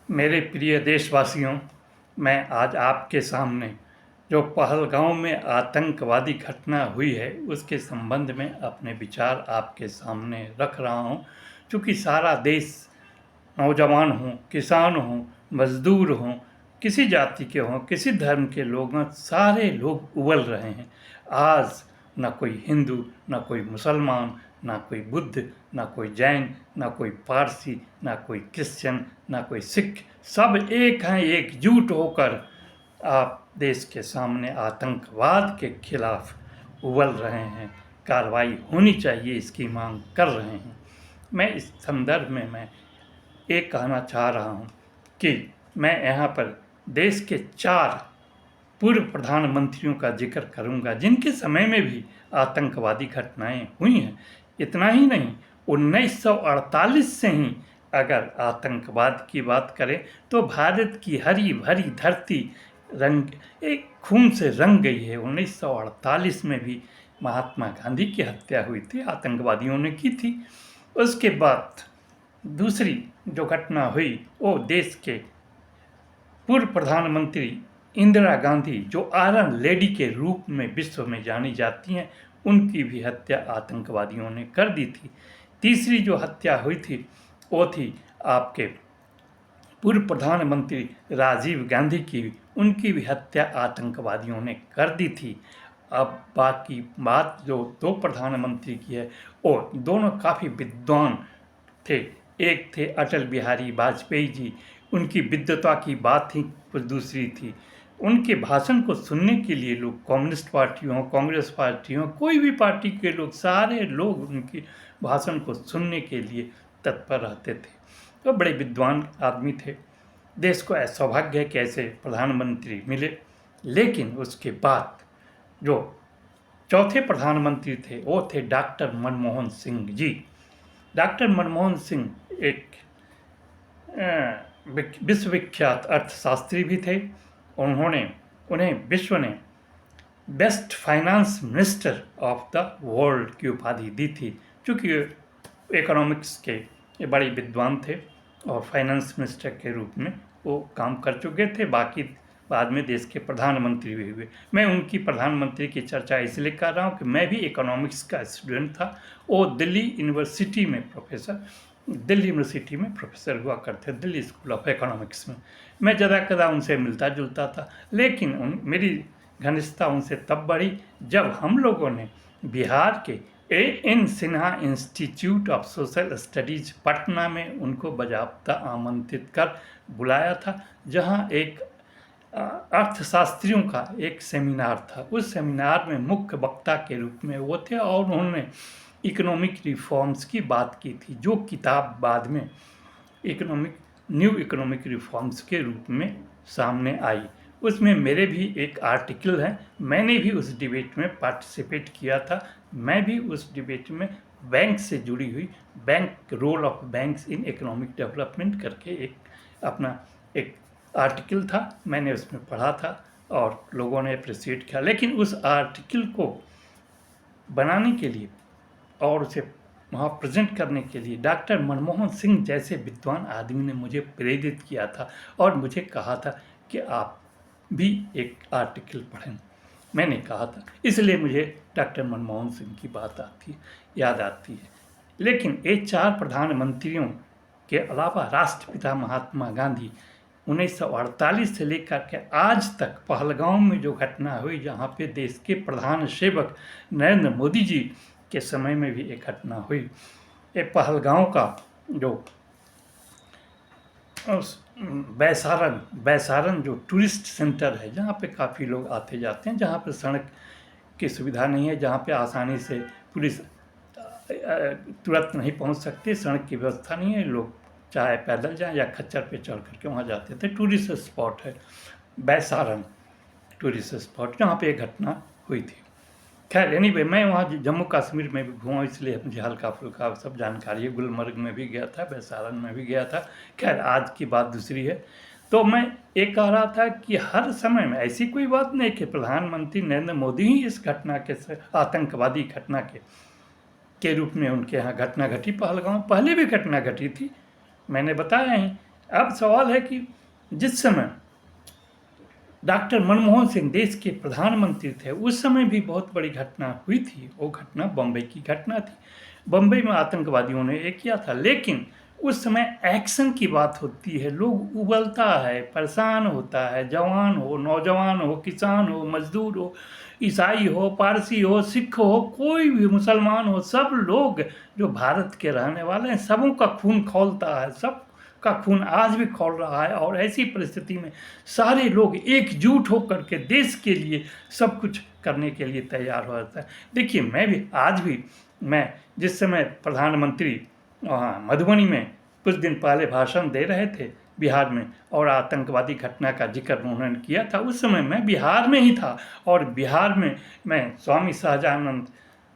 मेरे प्रिय देशवासियों, मैं आज आपके सामने जो पहलगाँव में आतंकवादी घटना हुई है उसके संबंध में अपने विचार आपके सामने रख रहा हूँ। चूँकि सारा देश, नौजवान हों, किसान हों, मजदूर हों, किसी जाति के हों, किसी धर्म के लोग हों, सारे लोग उबल रहे हैं। आज न कोई हिंदू, न कोई मुसलमान, ना कोई बुद्ध, ना कोई जैन, ना कोई पारसी, ना कोई क्रिश्चियन, ना कोई सिख, सब एक हैं, एकजुट होकर आप देश के सामने आतंकवाद के खिलाफ उबल रहे हैं। कार्रवाई होनी चाहिए, इसकी मांग कर रहे हैं। मैं इस संदर्भ में ये कहना चाह रहा हूँ कि मैं यहाँ पर देश के 4 पूर्व प्रधानमंत्रियों का जिक्र करूंगा जिनके समय में भी आतंकवादी घटनाएं हुई हैं। इतना ही नहीं, 1948 से ही अगर आतंकवाद की बात करें तो भारत की हरी भरी धरती एक खून से रंग गई है। 1948 में भी महात्मा गांधी की हत्या हुई थी, आतंकवादियों ने की थी। उसके बाद दूसरी जो घटना हुई वो देश के पूर्व प्रधानमंत्री इंदिरा गांधी, जो आयरन लेडी के रूप में विश्व में जानी जाती हैं, उनकी भी हत्या आतंकवादियों ने कर दी थी। तीसरी जो हत्या हुई थी वो थी आपके पूर्व प्रधानमंत्री राजीव गांधी की, उनकी भी हत्या आतंकवादियों ने कर दी थी। अब बाकी बात जो 2 प्रधानमंत्री की है, वो दोनों काफ़ी विद्वान थे। एक थे अटल बिहारी वाजपेयी जी, उनकी विद्वता की बात ही कुछ दूसरी थी। उनके भाषण को सुनने के लिए लोग, कम्युनिस्ट पार्टी हो, कांग्रेस पार्टी हो, कोई भी पार्टी के लोग, सारे लोग उनके भाषण को सुनने के लिए तत्पर रहते थे। तो बड़े विद्वान आदमी थे। देश को सौभाग्य है कि ऐसे प्रधानमंत्री मिले। लेकिन उसके बाद जो चौथे प्रधानमंत्री थे वो थे डॉक्टर मनमोहन सिंह जी। डॉक्टर मनमोहन सिंह एक विश्वविख्यात अर्थशास्त्री भी थे। उन्हें विश्व ने best finance minister of the world की उपाधि दी थी, क्योंकि इकोनॉमिक्स के बड़े विद्वान थे और फाइनेंस मिनिस्टर के रूप में वो काम कर चुके थे। बाकी बाद में देश के प्रधानमंत्री भी हुए। मैं उनकी प्रधानमंत्री की चर्चा इसलिए कर रहा हूँ कि मैं भी इकोनॉमिक्स का स्टूडेंट था। वो दिल्ली यूनिवर्सिटी में प्रोफेसर हुआ करते, दिल्ली स्कूल ऑफ इकोनॉमिक्स में। मैं ज़्यादा कदा उनसे मिलता जुलता था, लेकिन मेरी घनिष्ठता उनसे तब बढ़ी जब हम लोगों ने बिहार के A.N. Sinha institute of social studies Patna में उनको बाज़ाब्ता आमंत्रित कर बुलाया था, जहां एक अर्थशास्त्रियों का एक सेमिनार था। उस सेमिनार में मुख्य वक्ता के रूप में वो थे और उन्होंने इकोनॉमिक रिफॉर्म्स की बात की थी, जो किताब बाद में न्यू इकोनॉमिक रिफॉर्म्स के रूप में सामने आई। उसमें मेरे भी एक आर्टिकल है। मैंने भी उस डिबेट में पार्टिसिपेट किया था। मैं भी उस डिबेट में बैंक से जुड़ी हुई role of banks in economic development करके एक आर्टिकल था, मैंने उसमें पढ़ा था और लोगों ने अप्रिशिएट किया। लेकिन उस आर्टिकल को बनाने के लिए और उसे वहाँ प्रेजेंट करने के लिए डॉक्टर मनमोहन सिंह जैसे विद्वान आदमी ने मुझे प्रेरित किया था और मुझे कहा था कि आप भी एक आर्टिकल पढ़ें। मैंने कहा था, इसलिए मुझे डॉक्टर मनमोहन सिंह की बात याद आती है। लेकिन ये 4 प्रधानमंत्रियों के अलावा राष्ट्रपिता महात्मा गांधी 1948 से लेकर के आज तक पहलगांव में जो घटना हुई, जहाँ पे देश के प्रधान सेवक नरेंद्र मोदी जी के समय में भी एक घटना हुई। ये पहलगांव का जो बैसारन जो टूरिस्ट सेंटर है, जहाँ पे काफ़ी लोग आते जाते हैं, जहाँ पे सड़क की सुविधा नहीं है, जहाँ पे आसानी से पुलिस तुरंत नहीं पहुँच सकती, सड़क की व्यवस्था नहीं है, लोग चाहे पैदल जाएं या खच्चर पे चढ़ करके वहाँ जाते थे। टूरिस्ट स्पॉट है बैसारन टूरिस्ट स्पॉट, जहाँ पे एक घटना हुई थी। खैर एनीवे, मैं वहाँ जम्मू कश्मीर में भी घूमा, इसलिए मुझे हल्का फुल्का सब जानकारी है। गुलमर्ग में भी गया था, बैसारन में भी गया था। खैर आज की बात दूसरी है। तो मैं ये कह रहा था कि हर समय में ऐसी कोई बात नहीं कि प्रधानमंत्री नरेंद्र मोदी ही इस घटना के आतंकवादी घटना के रूप में उनके यहाँ घटना घटी। पहलगांव पहले भी घटना घटी थी, मैंने बताया ही अब सवाल है कि जिस समय डॉक्टर मनमोहन सिंह देश के प्रधानमंत्री थे, उस समय भी बहुत बड़ी घटना हुई थी। वो घटना बम्बई की घटना थी। बम्बई में आतंकवादियों ने ये किया था, लेकिन उस समय एक्शन की बात होती है, लोग उबलता है, परेशान होता है, जवान हो, नौजवान हो, किसान हो, मजदूर हो, ईसाई हो, पारसी हो, सिख हो, कोई भी मुसलमान हो, सब लोग जो भारत के रहने वाले हैं, सबों का खून खौलता है, सब का खून आज भी खौल रहा है। और ऐसी परिस्थिति में सारे लोग एकजुट होकर के देश के लिए सब कुछ करने के लिए तैयार हो जाता है। देखिए, मैं भी आज भी, मैं जिस समय प्रधानमंत्री मधुबनी में कुछ दिन पहले भाषण दे रहे थे बिहार में, और आतंकवादी घटना का जिक्र उन्होंने किया था, उस समय मैं बिहार में ही था। और बिहार में मैं स्वामी सहजानंद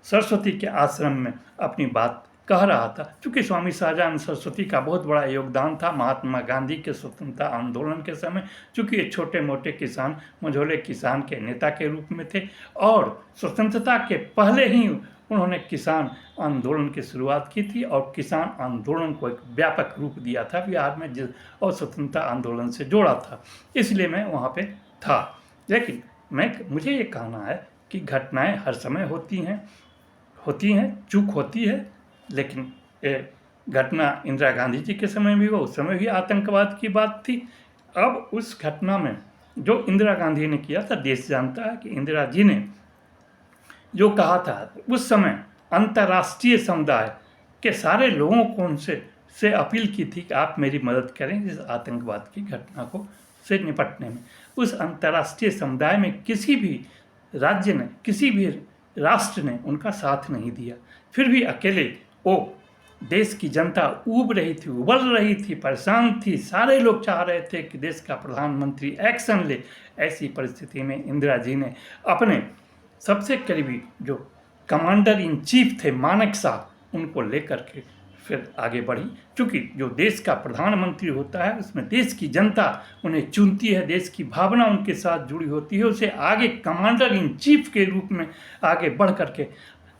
सरस्वती के आश्रम में अपनी बात कह रहा था, क्योंकि स्वामी सहजानंद सरस्वती का बहुत बड़ा योगदान था महात्मा गांधी के स्वतंत्रता आंदोलन के समय। चूँकि ये छोटे मोटे किसान, मझोले किसान के नेता के रूप में थे, और स्वतंत्रता के पहले ही उन्होंने किसान आंदोलन की शुरुआत की थी, और किसान आंदोलन को एक व्यापक रूप दिया था बिहार में, और स्वतंत्रता आंदोलन से जोड़ा था। इसलिए मैं वहाँ पे था। लेकिन मुझे ये कहना है कि घटनाएं हर समय होती हैं, चूक होती है, लेकिन ये घटना इंदिरा गांधी जी के समय भी हुआ, उस समय भी आतंकवाद की बात थी। अब उस घटना में जो इंदिरा गांधी ने किया था, देश जानता है कि इंदिरा जी ने जो कहा था, उस समय अंतर्राष्ट्रीय समुदाय के सारे लोगों को उनसे अपील की थी कि आप मेरी मदद करें इस आतंकवाद की घटना को से निपटने में। उस अंतर्राष्ट्रीय समुदाय में किसी भी राज्य ने, किसी भी राष्ट्र ने उनका साथ नहीं दिया। फिर भी अकेले वो देश की जनता ऊब रही थी, उबल रही थी, परेशान थी, सारे लोग चाह रहे थे कि देश का प्रधानमंत्री एक्शन ले। ऐसी परिस्थिति में इंदिरा जी ने अपने सबसे करीबी जो कमांडर इन चीफ थे मानेक शॉ, उनको लेकर के फिर आगे बढ़ी। क्योंकि जो देश का प्रधानमंत्री होता है, उसमें देश की जनता उन्हें चुनती है, देश की भावना उनके साथ जुड़ी होती है, उसे आगे कमांडर इन चीफ के रूप में आगे बढ़ करके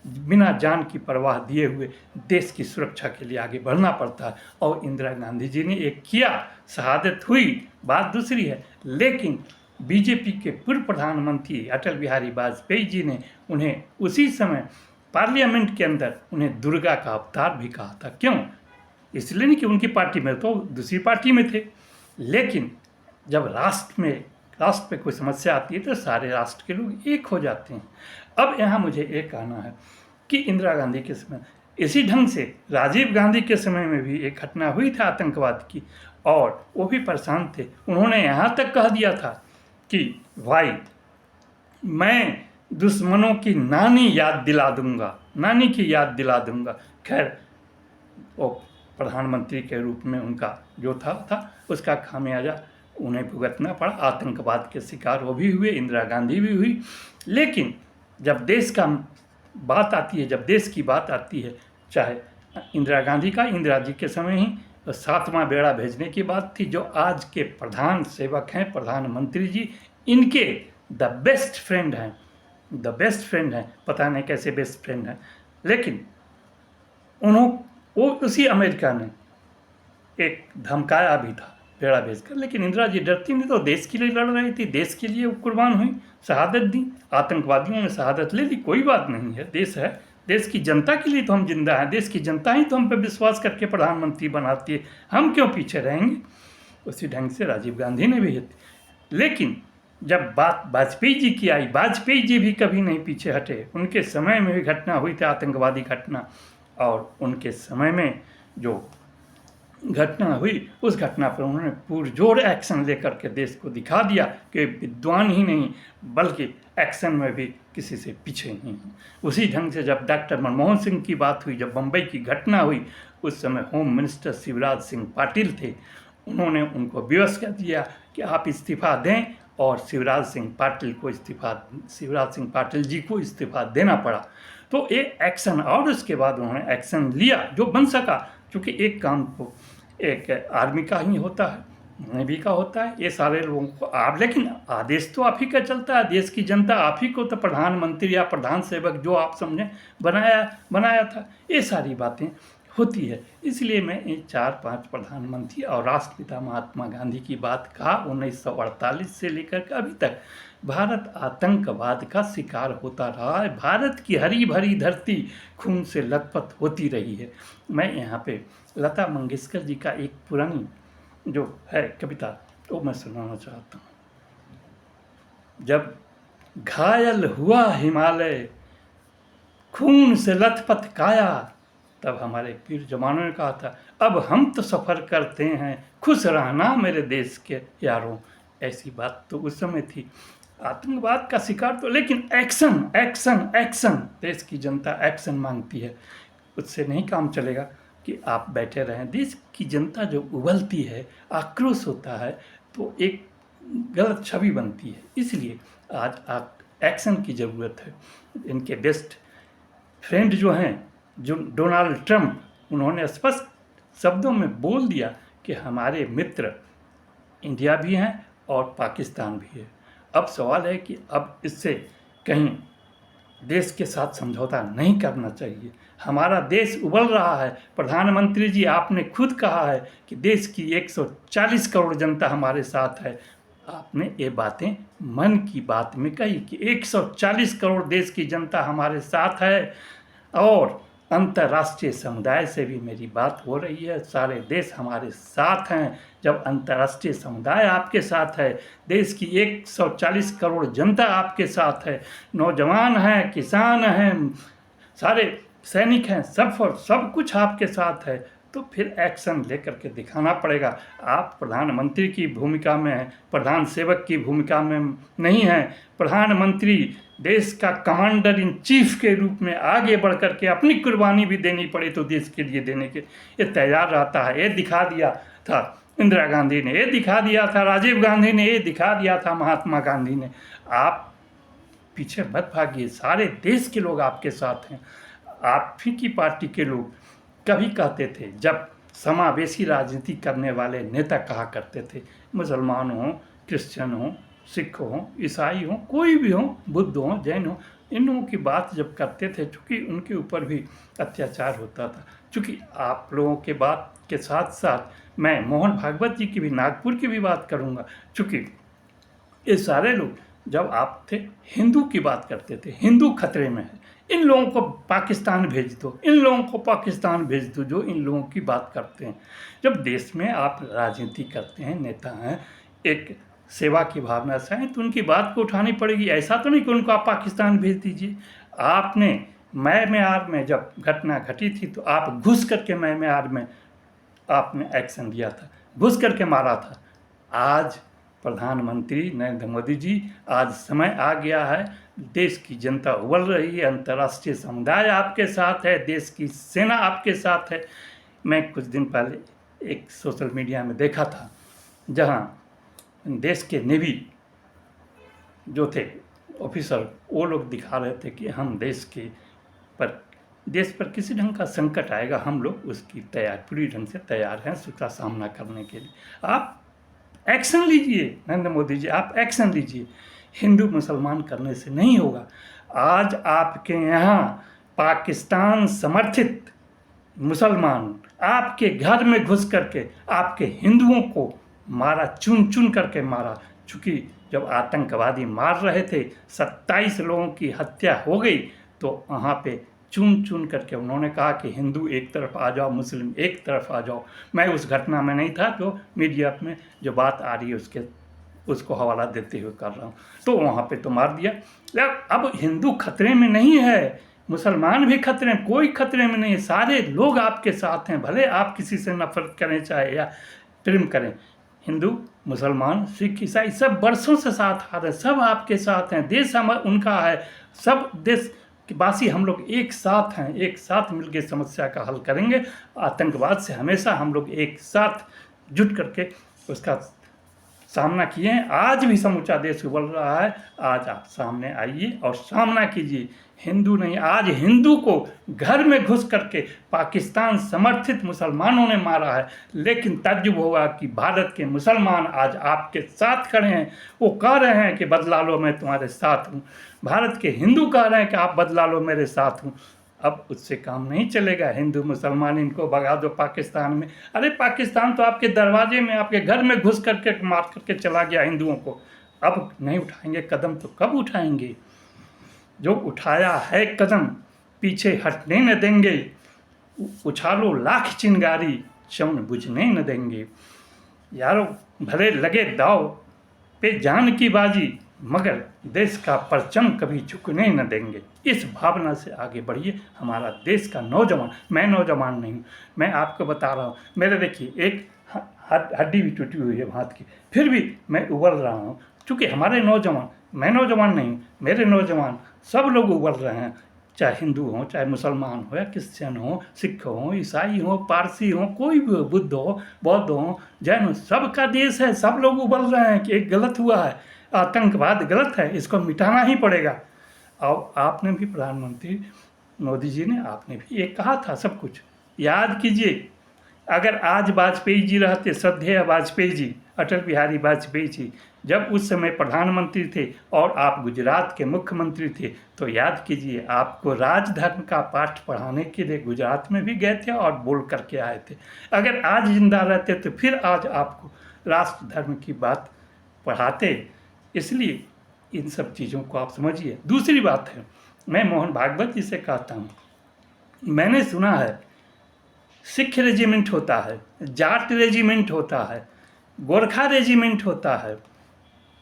बिना जान की परवाह दिए हुए देश की सुरक्षा के लिए आगे बढ़ना पड़ता है। और इंदिरा गांधी जी ने एक किया, शहादत हुई, बात दूसरी है। लेकिन बीजेपी के पूर्व प्रधानमंत्री अटल बिहारी वाजपेयी जी ने उन्हें उसी समय पार्लियामेंट के अंदर उन्हें दुर्गा का अवतार भी कहा था। क्यों? इसलिए नहीं कि उनकी पार्टी में, तो दूसरी पार्टी में थे, लेकिन जब राष्ट्र पे कोई समस्या आती है तो सारे राष्ट्र के लोग एक हो जाते हैं। अब यहाँ मुझे एक कहना है कि इंदिरा गांधी के समय इसी ढंग से राजीव गांधी के समय में भी एक घटना हुई थी आतंकवाद की, और वो भी परेशान थे। उन्होंने यहाँ तक कह दिया था कि भाई, मैं दुश्मनों की नानी याद दिला दूंगा, नानी की याद दिला दूंगा। खैर, वो प्रधानमंत्री के रूप में उनका जो था उसका खामियाजा उन्हें भुगतना पड़ा। आतंकवाद के शिकार वो भी हुए, इंदिरा गांधी भी हुई। लेकिन जब देश की बात आती है, चाहे इंदिरा जी के समय ही 7वां बेड़ा भेजने की बात थी, जो आज के प्रधान सेवक हैं प्रधानमंत्री जी, इनके द बेस्ट फ्रेंड हैं, पता नहीं कैसे बेस्ट फ्रेंड हैं। लेकिन वो उसी अमेरिका ने एक धमकाया भी था बेड़ा भेजकर, लेकिन इंदिरा जी डरती नहीं, तो देश के लिए लड़ रही थी, देश के लिए कुर्बान हुई, शहादत दी। आतंकवादियों ने शहादत ले ली, कोई बात नहीं है, देश है, देश की जनता के लिए तो हम जिंदा हैं, देश की जनता ही तो हम पे विश्वास करके प्रधानमंत्री बनाती है, हम क्यों पीछे रहेंगे। उसी ढंग से राजीव गांधी ने भी। लेकिन जब बात वाजपेयी जी की आई, वाजपेयी जी भी कभी नहीं पीछे हटे। उनके समय में भी घटना हुई थी आतंकवादी घटना, और उनके समय में जो घटना हुई, उस घटना पर उन्होंने पुरजोर एक्शन लेकर के देश को दिखा दिया कि विद्वान ही नहीं बल्कि एक्शन में भी किसी से पीछे नहीं है। उसी ढंग से जब डॉक्टर मनमोहन सिंह की बात हुई, जब बम्बई की घटना हुई, उस समय होम मिनिस्टर शिवराज सिंह पाटिल थे। उन्होंने उनको विवश कर दिया कि आप इस्तीफ़ा दें, और शिवराज सिंह पाटिल जी को इस्तीफ़ा देना पड़ा। तो एक एक्शन, और उसके बाद उन्होंने एक्शन लिया जो बन सका, क्योंकि एक काम को एक आर्मी का ही होता है, नेवी का होता है, ये सारे लोगों को आप, लेकिन आदेश तो आप ही का चलता है, देश की जनता आप ही को तो प्रधानमंत्री या प्रधान सेवक जो आप समझें बनाया था। ये सारी बातें होती है। इसलिए मैं इन 4-5 प्रधानमंत्री और राष्ट्रपिता महात्मा गांधी की बात कहा, 1948 से लेकर के अभी तक भारत आतंकवाद का शिकार होता रहा है। भारत की हरी भरी धरती खून से लथपथ होती रही है। मैं यहाँ पे लता मंगेशकर जी का एक पुरानी जो है कविता वो मैं सुनाना चाहता हूँ। जब घायल हुआ हिमालय, खून से लथपथ काया, तब हमारे पीर जवानों ने कहा था, अब हम तो सफ़र करते हैं, खुश रहना मेरे देश के यारों। ऐसी बात तो उस समय थी। आतंकवाद का शिकार तो, लेकिन एक्शन एक्शन एक्शन, देश की जनता एक्शन मांगती है। उससे नहीं काम चलेगा कि आप बैठे रहें। देश की जनता जो उबलती है, आक्रोश होता है, तो एक गलत छवि बनती है। इसलिए आज आप एक्शन की ज़रूरत है। इनके बेस्ट फ्रेंड जो हैं, जो डोनाल्ड ट्रंप, उन्होंने स्पष्ट शब्दों में बोल दिया कि हमारे मित्र इंडिया भी हैं और पाकिस्तान भी है। अब सवाल है कि अब इससे कहीं देश के साथ समझौता नहीं करना चाहिए। हमारा देश उबल रहा है। प्रधानमंत्री जी, आपने खुद कहा है कि देश की 140 करोड़ जनता हमारे साथ है। आपने ये बातें मन की बात में कही कि 140 करोड़ देश की जनता हमारे साथ है, और अंतर्राष्ट्रीय समुदाय से भी मेरी बात हो रही है। सारे देश हमारे साथ हैं। जब अंतर्राष्ट्रीय समुदाय आपके साथ है, देश की 140 करोड़ जनता आपके साथ है, नौजवान हैं, किसान हैं, सारे सैनिक हैं, सब कुछ आपके साथ है, तो फिर एक्शन लेकर के दिखाना पड़ेगा। आप प्रधानमंत्री की भूमिका में हैं, प्रधान सेवक की भूमिका में नहीं हैं। प्रधानमंत्री देश का कमांडर इन चीफ के रूप में आगे बढ़ कर के अपनी कुर्बानी भी देनी पड़े तो देश के लिए देने के ये तैयार रहता है। ये दिखा दिया था इंदिरा गांधी ने, ये दिखा दिया था राजीव गांधी ने, ये दिखा दिया था महात्मा गांधी ने। आप पीछे मत भागिए, सारे देश के लोग आपके साथ हैं। आप ही की पार्टी के लोग कभी कहते थे, जब समावेशी राजनीति करने वाले नेता कहा करते थे, मुसलमान हो, क्रिश्चियन हो, सिख हो, ईसाई हो, कोई भी हो, बुद्ध हो, जैन हो, इन लोगों की बात जब करते थे, चूँकि उनके ऊपर भी अत्याचार होता था। चूँकि आप लोगों के बात के साथ साथ मैं मोहन भागवत जी की भी, नागपुर की भी बात करूँगा। चूँकि ये सारे लोग जब आप थे, हिंदू की बात करते थे, हिंदू खतरे में है, इन लोगों को पाकिस्तान भेज दो, इन लोगों को पाकिस्तान भेज दो, जो इन लोगों की बात करते हैं। जब देश में आप राजनीति करते हैं, नेता हैं, एक सेवा की भावना से हैं, तो उनकी बात को उठानी पड़ेगी। ऐसा तो नहीं कि उनको आप पाकिस्तान भेज दीजिए। आपने म्यांमार में जब घटना घटी थी, तो आप घुस करके म्यांमार में आपने एक्शन लिया था, घुस करके मारा था। आज प्रधानमंत्री नरेंद्र मोदी जी, आज समय आ गया है, देश की जनता उबल रही है, अंतर्राष्ट्रीय समुदाय आपके साथ है, देश की सेना आपके साथ है। मैं कुछ दिन पहले एक सोशल मीडिया में देखा था, जहां देश के नेवी जो थे ऑफिसर, वो लोग दिखा रहे थे कि हम देश पर किसी ढंग का संकट आएगा, हम लोग उसकी पूरी ढंग से तैयार हैं, उसका सामना करने के लिए। आप एक्शन लीजिए नरेंद्र मोदी जी, आप एक्शन लीजिए। हिंदू मुसलमान करने से नहीं होगा। आज आपके यहाँ पाकिस्तान समर्थित मुसलमान आपके घर में घुस करके आपके हिंदुओं को मारा, चुन चुन करके मारा। चूँकि जब आतंकवादी मार रहे थे, 27 लोगों की हत्या हो गई, तो वहाँ पे चुन चुन करके उन्होंने कहा कि हिंदू एक तरफ आ जाओ, मुस्लिम एक तरफ आ जाओ। मैं उस घटना में नहीं था, जो मीडिया में जो बात आ रही है उसको हवाला देते हुए कर रहा हूँ। तो वहाँ पे तो मार दिया। अब हिंदू खतरे में नहीं है, मुसलमान भी खतरे में, कोई खतरे में नहीं है। सारे लोग आपके साथ हैं, भले आप किसी से नफरत करें चाहे या प्रेम करें। हिंदू, मुसलमान, सिख, ईसाई सब बरसों से साथ आ रहे हैं, सब आपके साथ हैं। देश उनका है, सब देश वासी हम लोग एक साथ हैं, एक साथ मिलकर समस्या का हल करेंगे। आतंकवाद से हमेशा हम लोग एक साथ जुट करके उसका सामना किए हैं। आज भी समूचा देश उबल रहा है। आज आप सामने आइए और सामना कीजिए। हिंदू नहीं, आज हिंदू को घर में घुस करके पाकिस्तान समर्थित मुसलमानों ने मारा है, लेकिन तज्जुब होगा कि भारत के मुसलमान आज आपके साथ खड़े हैं। वो कह रहे हैं कि बदला लो, मैं तुम्हारे साथ हूँ। भारत के हिंदू कह रहे हैं कि आप बदला लो, मेरे साथ हूँ। अब उससे काम नहीं चलेगा। हिंदू मुसलमान इनको भगा दो पाकिस्तान में। अरे पाकिस्तान तो आपके दरवाजे में, आपके घर में घुस करके मार करके चला गया हिंदुओं को। अब नहीं उठाएंगे कदम तो कब उठाएंगे? जो उठाया है कदम पीछे हटने न देंगे। उछालो लाख चिंगारी शमन बुझने न देंगे। यारो भले लगे दाव पे जान की बाजी, मगर देश का परचम कभी झुकने न देंगे। इस भावना से आगे बढ़िए। हमारा देश का नौजवान, मैं नौजवान नहीं हूँ, मैं आपको बता रहा हूँ। मेरे देखिए एक हड्डी भी टूटी हुई है हाथ की, फिर भी मैं उबल रहा हूँ। क्योंकि हमारे नौजवान, मैं नौजवान नहीं हूँ, मेरे नौजवान सब लोग उबल रहे हैं। चाहे हिंदू हो, चाहे मुसलमान हो, या क्रिश्चियन हो, सिख हो, ईसाई हो, पारसी हो, कोई भी हो, बुद्ध हो, बौद्ध हो, जैन हो, सबका देश है। सब लोग उबल रहे हैं कि एक गलत हुआ है, आतंकवाद गलत है, इसको मिटाना ही पड़ेगा। और आपने भी, प्रधानमंत्री मोदी जी ने, आपने भी ये कहा था सब कुछ याद कीजिए। अगर आज वाजपेयी जी रहते, श्रद्धेय वाजपेयी जी, अटल बिहारी वाजपेयी जी, जब उस समय प्रधानमंत्री थे और आप गुजरात के मुख्यमंत्री थे, तो याद कीजिए आपको राजधर्म का पाठ पढ़ाने के लिए गुजरात में भी गए थे और बोल करके आए थे। अगर आज जिंदा रहते तो फिर आज आपको राष्ट्र धर्म की बात पढ़ाते। इसलिए इन सब चीज़ों को आप समझिए। दूसरी बात है, मैं मोहन भागवत जी से कहता हूँ, मैंने सुना है सिख रेजिमेंट होता है, जाट रेजिमेंट होता है, गोरखा रेजिमेंट होता है,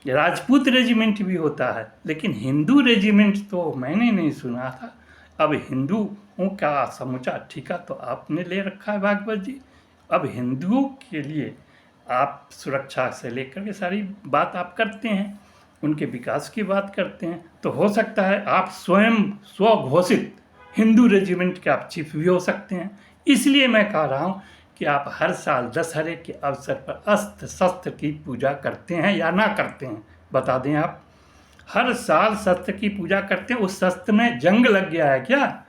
राजपूत रेजिमेंट भी होता है, लेकिन हिंदू रेजिमेंट तो मैंने नहीं सुना था। अब हिंदुओं का समूचा ठिका तो आपने ले रखा है भागवत जी। अब हिंदुओं के लिए आप सुरक्षा से लेकर के सारी बात आप करते हैं, उनके विकास की बात करते हैं, तो हो सकता है आप स्वयं स्वघोषित हिंदू रेजिमेंट के आप चीफ भी हो सकते हैं। इसलिए मैं कह रहा हूँ कि आप हर साल दशहरे के अवसर पर अस्त्र शस्त्र की पूजा करते हैं या ना करते हैं, बता दें आप। हर साल शस्त्र की पूजा करते हैं। उस शस्त्र में जंग लग गया है क्या?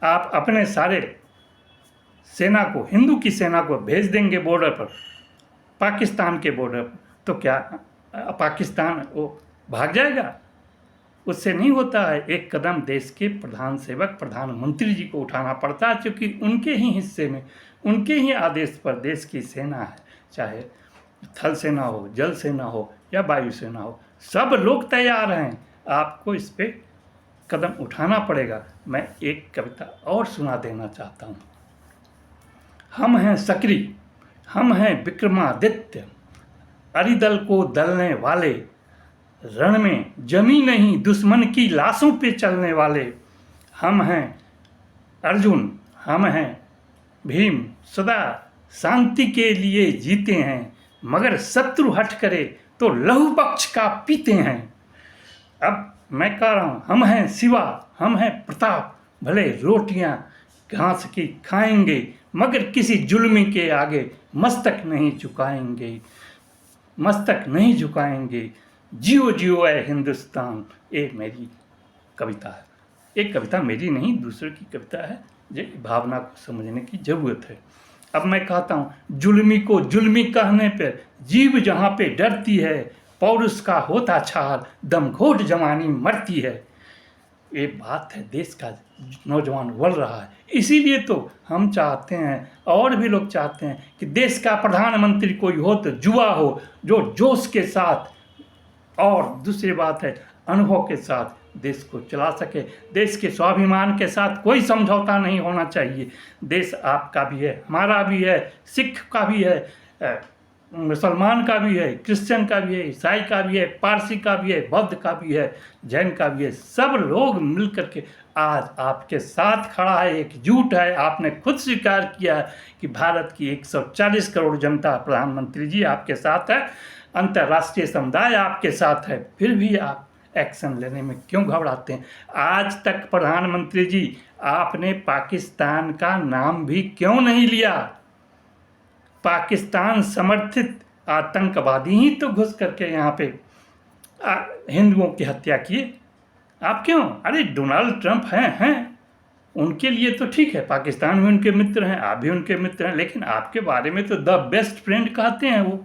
आप अपने सारे सेना को, हिंदू की सेना को भेज देंगे बॉर्डर पर, पाकिस्तान के बॉर्डर पर, तो क्या पाकिस्तान वो भाग जाएगा? उससे नहीं होता है। एक कदम देश के प्रधान सेवक प्रधानमंत्री जी को उठाना पड़ता है, क्योंकि उनके ही हिस्से में, उनके ही आदेश पर देश की सेना है, चाहे थल सेना हो, जल सेना हो या वायु सेना हो, सब लोग तैयार हैं। आपको इस पर कदम उठाना पड़ेगा। मैं एक कविता और सुना देना चाहता हूँ। हम हैं सक्री, हम हैं विक्रमादित्य, अरिदल को दलने वाले, रण में जमी नहीं दुश्मन की लाशों पे चलने वाले। हम हैं अर्जुन, हम हैं भीम, सदा शांति के लिए जीते हैं, मगर शत्रु हट करे तो लहू पक्ष का पीते हैं। अब मैं कह रहा हूँ, हम हैं शिवा, हम हैं प्रताप, भले रोटियां घास की खाएंगे, मगर किसी जुल्मी के आगे मस्तक नहीं झुकाएंगे, मस्तक नहीं झुकाएंगे। जियो जियो है हिंदुस्तान। ये मेरी कविता है। एक कविता मेरी नहीं, दूसरे की कविता है। ये भावना को समझने की ज़रूरत है। अब मैं कहता हूँ, जुल्मी को जुल्मी कहने पर जीव जहाँ पे डरती है, पौरुष का होता छाल दमघोट जवानी मरती है। ये बात है, देश का नौजवान बोल रहा है। इसीलिए तो हम चाहते हैं, और भी लोग चाहते हैं, कि देश का प्रधानमंत्री कोई हो तो युवा हो, जो जोश के साथ, और दूसरी बात है अनुभव के साथ देश को चला सके। देश के स्वाभिमान के साथ कोई समझौता नहीं होना चाहिए। देश आपका भी है, हमारा भी है, सिख का भी है, मुसलमान का भी है, क्रिश्चियन का भी है, ईसाई का भी है, पारसी का भी है, बौद्ध का भी है, जैन का भी है। सब लोग मिल करके आज आपके साथ खड़ा है, एकजुट है। आपने खुद स्वीकार किया है कि भारत की 140 करोड़ जनता, प्रधानमंत्री जी आपके साथ है, अंतर्राष्ट्रीय समुदाय आपके साथ है। फिर भी आप एक्शन लेने में क्यों घबराते हैं? आज तक प्रधानमंत्री जी आपने पाकिस्तान का नाम भी क्यों नहीं लिया? पाकिस्तान समर्थित आतंकवादी ही तो घुस करके यहाँ पे हिंदुओं की हत्या किए। आप क्यों? अरे डोनाल्ड ट्रंप हैं, उनके लिए तो ठीक है, पाकिस्तान में उनके मित्र हैं, आप भी उनके मित्र हैं, लेकिन आपके बारे में तो द बेस्ट फ्रेंड कहते हैं वो।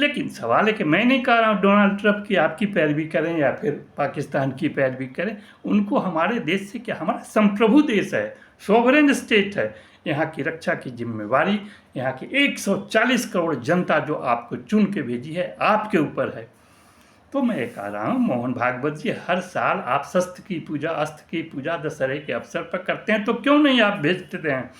लेकिन सवाल है कि मैं नहीं कह रहा हूँ डोनाल्ड ट्रंप की आपकी पैरवी करें या फिर पाकिस्तान की पैरवी करें। उनको हमारे देश से क्या, हमारा संप्रभु देश है, सोवरेन स्टेट है, यहाँ की रक्षा की जिम्मेवारी यहाँ की 140 करोड़ जनता जो आपको चुन के भेजी है आपके ऊपर है। तो मैं कह रहा हूँ मोहन भागवत जी, हर साल आप शस्त्र की पूजा, अस्त्र की पूजा दशहरे के अवसर पर करते हैं, तो क्यों नहीं आप भेजते हैं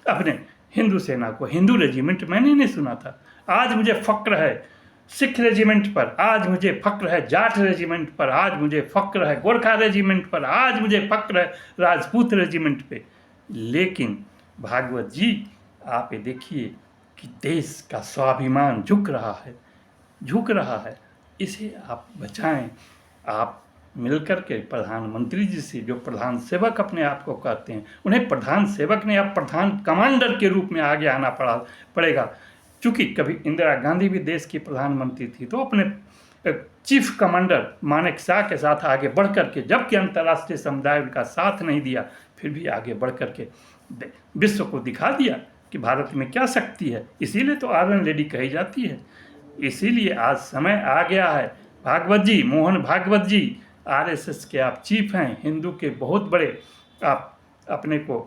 अपने हिंदू सेना को? हिंदू रेजिमेंट मैंने नहीं सुना था। आज मुझे फक्र है सिख रेजिमेंट पर, आज मुझे फक्र है जाट रेजिमेंट पर, आज मुझे फक्र है गोरखा रेजिमेंट पर, आज मुझे फक्र है राजपूत रेजिमेंट पे। लेकिन भागवत जी आप ये देखिए कि देश का स्वाभिमान झुक रहा है, इसे आप बचाएं। आप मिलकर के प्रधानमंत्री जी से, जो प्रधान सेवक अपने आप को कहते हैं, उन्हें प्रधान सेवक ने अब प्रधान कमांडर के रूप में आगे आना पड़ेगा। चूँकि कभी इंदिरा गांधी भी देश की प्रधानमंत्री थी तो अपने चीफ कमांडर मानेकशॉ के साथ आगे बढ़ कर के, जबकि अंतर्राष्ट्रीय समुदाय उनका साथ नहीं दिया, फिर भी आगे बढ़ कर के विश्व को दिखा दिया कि भारत में क्या शक्ति है। इसीलिए तो आयरन लेडी कही जाती है। इसीलिए आज समय आ गया है भागवत जी, मोहन भागवत जी, आरएसएस के आप चीफ हैं, हिंदू के बहुत बड़े, आप अपने को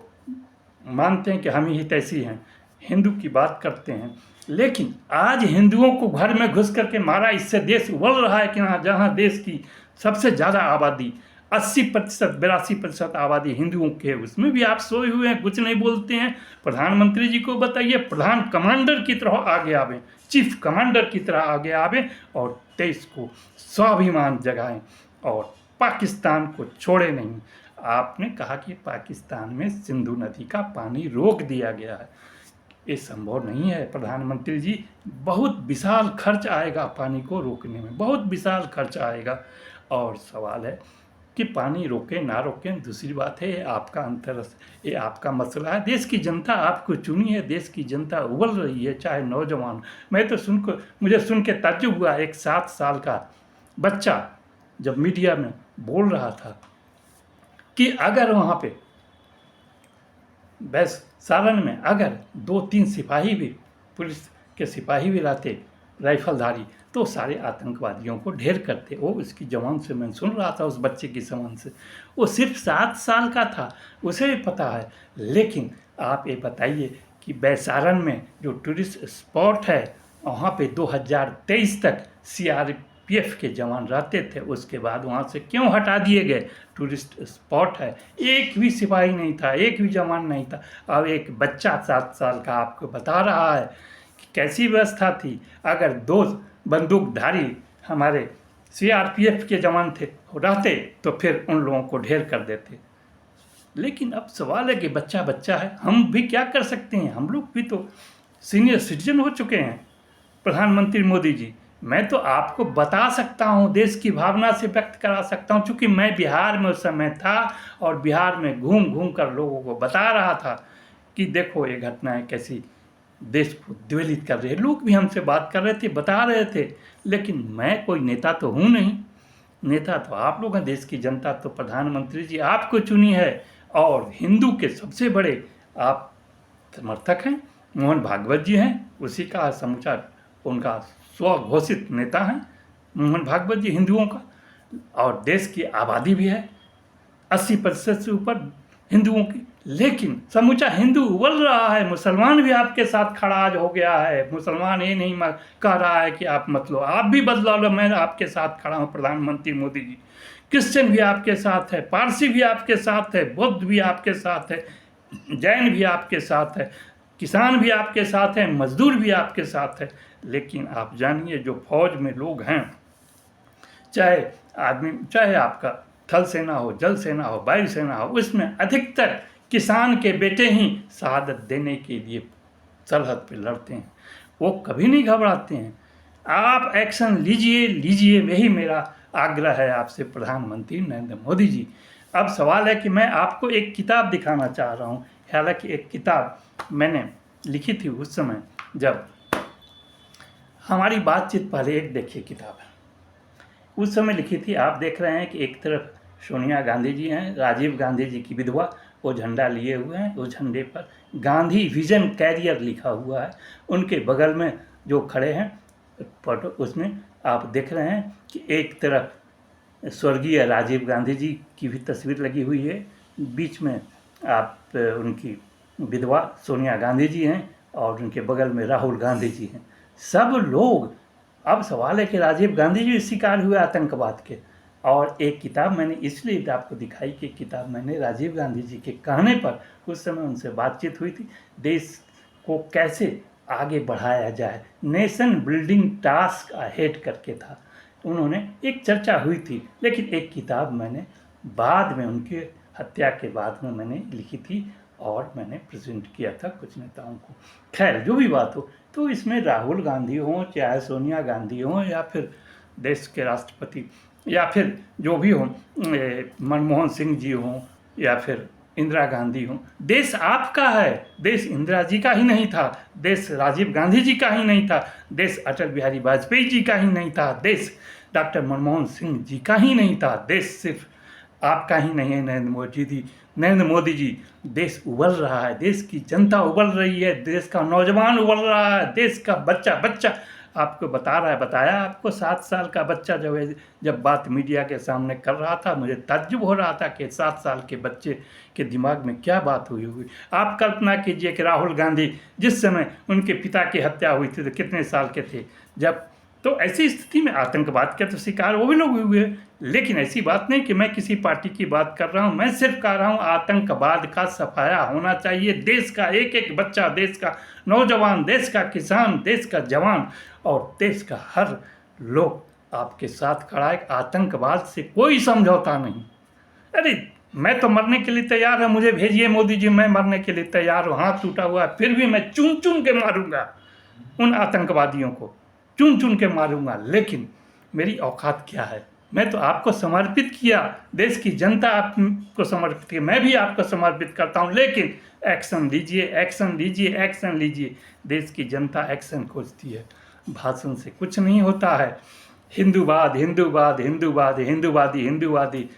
मानते हैं कि हम ही तैसी हैं, हिंदू की बात करते हैं, लेकिन आज हिंदुओं को घर में घुस करके मारा। इससे देश उबल रहा है कि जहाँ देश की सबसे ज़्यादा आबादी 80% 82% आबादी हिंदुओं की है, उसमें भी आप सोए हुए हैं, कुछ नहीं बोलते हैं। प्रधानमंत्री जी को बताइए, प्रधान कमांडर की तरह आगे आवें, चीफ कमांडर की तरह आगे आवें और देश को स्वाभिमान जगाएं और पाकिस्तान को छोड़े नहीं। आपने कहा कि पाकिस्तान में सिंधु नदी का पानी रोक दिया गया है, ये संभव नहीं है प्रधानमंत्री जी। बहुत विशाल खर्च आएगा पानी को रोकने में, बहुत विशाल खर्च आएगा। और सवाल है कि पानी रोकें ना रोकें दूसरी बात है, ये आपका मसला है। देश की जनता आपको चुनी है, देश की जनता उबल रही है, चाहे नौजवान। मैं तो मुझे सुन के ताज्जुब हुआ, एक 7 साल का बच्चा जब मीडिया में बोल रहा था कि अगर वहाँ पे बस सारण में अगर 2-3 सिपाही भी, पुलिस के सिपाही भी रहते राइफलधारी, तो सारे आतंकवादियों को ढेर करते। वो उसकी जवान से मैं सुन रहा था, उस बच्चे की जवान से, वो सिर्फ 7 साल का था, उसे भी पता है। लेकिन आप ये बताइए कि बैसारण में जो टूरिस्ट स्पॉट है, वहाँ पे 2023 तक सीआरपीएफ के जवान रहते थे, उसके बाद वहाँ से क्यों हटा दिए गए? टूरिस्ट स्पॉट है, एक भी सिपाही नहीं था, एक भी जवान नहीं था। अब एक बच्चा 7 साल का आपको बता रहा है कि कैसी व्यवस्था थी। अगर 2 बंदूकधारी हमारे सीआरपीएफ के जवान थे रहते तो फिर उन लोगों को ढेर कर देते। लेकिन अब सवाल है कि बच्चा बच्चा है, हम भी क्या कर सकते हैं? हम लोग भी तो सीनियर सिटीजन हो चुके हैं। प्रधानमंत्री मोदी जी, मैं तो आपको बता सकता हूँ, देश की भावना से व्यक्त करा सकता हूँ, क्योंकि मैं बिहार में उस समय था और बिहार में घूम घूम कर लोगों को बता रहा था कि देखो ये घटनाएं कैसी देश को द्वेलित कर रही है। लोग भी हमसे बात कर रहे थे, बता रहे थे, लेकिन मैं कोई नेता तो हूँ नहीं। नेता तो आप लोग हैं, देश की जनता तो प्रधानमंत्री जी आपको चुनी है और हिंदू के सबसे बड़े आप समर्थक हैं, मोहन भागवत जी हैं, उसी का समूचा उनका स्वघोषित नेता हैं मोहन भागवत जी हिंदुओं का। और देश की आबादी भी है 80% से ऊपर हिंदुओं की, लेकिन समूचा हिंदू उबल रहा है। मुसलमान भी आपके साथ खड़ा आज हो गया है। मुसलमान ये नहीं कह रहा है कि आप मत लो, आप भी बदला लो, मैं आपके साथ खड़ा हूँ प्रधानमंत्री मोदी जी। क्रिश्चियन भी आपके साथ है, पारसी भी आपके साथ है, बौद्ध भी आपके साथ है, जैन भी आपके साथ है, किसान भी आपके साथ है, मजदूर भी आपके साथ है। लेकिन आप जानिए जो फौज में लोग हैं, चाहे आपका थल सेना हो, जल सेना हो, वायु सेना हो, उसमें अधिकतर किसान के बेटे ही शहादत देने के लिए सरहद पे लड़ते हैं, वो कभी नहीं घबराते हैं। आप एक्शन लीजिए, यही मेरा आग्रह है आपसे प्रधानमंत्री नरेंद्र मोदी जी। अब सवाल है कि मैं आपको एक किताब दिखाना चाह रहा हूँ। हालांकि एक किताब मैंने लिखी थी उस समय जब हमारी बातचीत पहले, एक देखिए किताब है, उस समय लिखी थी। आप देख रहे हैं कि एक तरफ सोनिया गांधी जी हैं, राजीव गांधी जी की विधवा, वो झंडा लिए हुए हैं, उस झंडे पर गांधी विजन कैरियर लिखा हुआ है। उनके बगल में जो खड़े हैं फोटो उसमें आप देख रहे हैं कि एक तरफ स्वर्गीय राजीव गांधी जी की भी तस्वीर लगी हुई है, बीच में आप उनकी विधवा सोनिया गांधी जी हैं और उनके बगल में राहुल गांधी जी हैं। सब लोग, अब सवाल है कि राजीव गांधी जी शिकार हुए आतंकवाद के। और एक किताब मैंने इसलिए आपको दिखाई कि किताब मैंने राजीव गांधी जी के कहने पर, उस समय उनसे बातचीत हुई थी, देश को कैसे आगे बढ़ाया जाए, नेशन बिल्डिंग टास्क अहेड करके था, उन्होंने एक चर्चा हुई थी। लेकिन एक किताब मैंने बाद में, उनके हत्या के बाद में मैंने लिखी थी और मैंने प्रेजेंट किया था कुछ नेताओं को। खैर जो भी बात हो, तो इसमें राहुल गांधी हों, चाहे सोनिया गांधी हों, या फिर देश के राष्ट्रपति, या फिर जो भी हों, मनमोहन सिंह जी हों, या फिर इंदिरा गांधी हों, देश आपका है। देश इंदिरा जी का ही नहीं था, देश राजीव गांधी जी का ही नहीं था, देश अटल बिहारी वाजपेयी जी का ही नहीं था, देश डॉक्टर मनमोहन सिंह जी का ही नहीं था, देश सिर्फ आपका ही नहीं है नरेंद्र मोदी जी। देश उबल रहा है, देश की जनता उबल रही है, देश का नौजवान उबल रहा है, देश का बच्चा आपको बता रहा है। बताया आपको 7 साल का बच्चा जब बात मीडिया के सामने कर रहा था, मुझे ताज्जुब हो रहा था कि 7 साल के बच्चे के दिमाग में क्या बात हुई होगी। आप कल्पना कीजिए कि राहुल गांधी जिस समय उनके पिता की हत्या हुई थी तो कितने साल के थे, जब तो ऐसी स्थिति में आतंकवाद के तो शिकार वो भी लोग हुए। लेकिन ऐसी बात नहीं कि मैं किसी पार्टी की बात कर रहा हूँ, मैं सिर्फ कह रहा हूँ आतंकवाद का सफाया होना चाहिए। देश का एक एक बच्चा, देश का नौजवान, देश का किसान, देश का जवान और देश का हर लोग आपके साथ खड़ा है। आतंकवाद से कोई समझौता नहीं। अरे मैं तो मरने के लिए तैयार है, मुझे भेजिए मोदी जी, मैं मरने के लिए तैयार हूँ, हाथ टूटा हुआ है, फिर भी मैं चुन चुन के मारूंगा उन आतंकवादियों को, चुन चुन के मारूंगा। लेकिन मेरी औकात क्या है? मैं तो आपको समर्पित किया, देश की जनता आपको समर्पित की, मैं भी आपको समर्पित करता हूं। लेकिन एक्शन लीजिए, एक्शन लीजिए, एक्शन लीजिए। देश की जनता एक्शन खोजती है, भाषण से कुछ नहीं होता है। हिंदूवाद, हिंदूवाद, हिंदूवाद, हिंदूवादी, हिंदूवादी,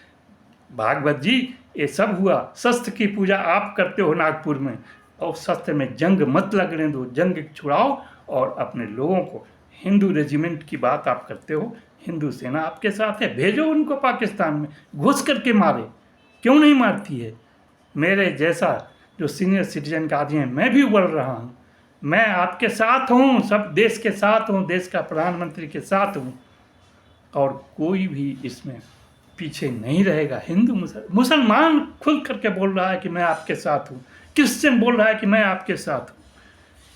भागवत जी ये सब हुआ। शस्त्र की पूजा आप करते हो नागपुर में, और शस्त्र में जंग मत लगने दो, जंग छुड़ाओ और अपने लोगों को, हिंदू रेजिमेंट की बात आप करते हो, हिंदू सेना आपके साथ है, भेजो उनको पाकिस्तान में, घुस करके मारे, क्यों नहीं मारती है? मेरे जैसा जो सीनियर सिटीजन का आदमी है, मैं भी उबल रहा हूँ, मैं आपके साथ हूँ, सब देश के साथ हूँ, देश का प्रधानमंत्री के साथ हूँ, और कोई भी इसमें पीछे नहीं रहेगा। हिंदू मुसलमान खुल करके बोल रहा है कि मैं आपके साथ हूँ, क्रिश्चियन बोल रहा है कि मैं आपके साथ हूँ,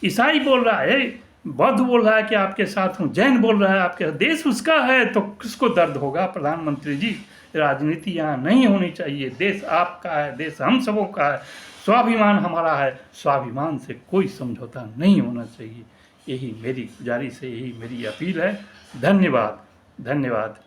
ईसाई बोल रहा है, बौद्ध बोल रहा है कि आपके साथ हूँ, जैन बोल रहा है आपके, देश उसका है तो किसको दर्द होगा? प्रधानमंत्री जी, राजनीति यहाँ नहीं होनी चाहिए। देश आपका है, देश हम सबों का है, स्वाभिमान हमारा है, स्वाभिमान से कोई समझौता नहीं होना चाहिए। यही मेरी गुजारिश है, यही मेरी अपील है। धन्यवाद, धन्यवाद।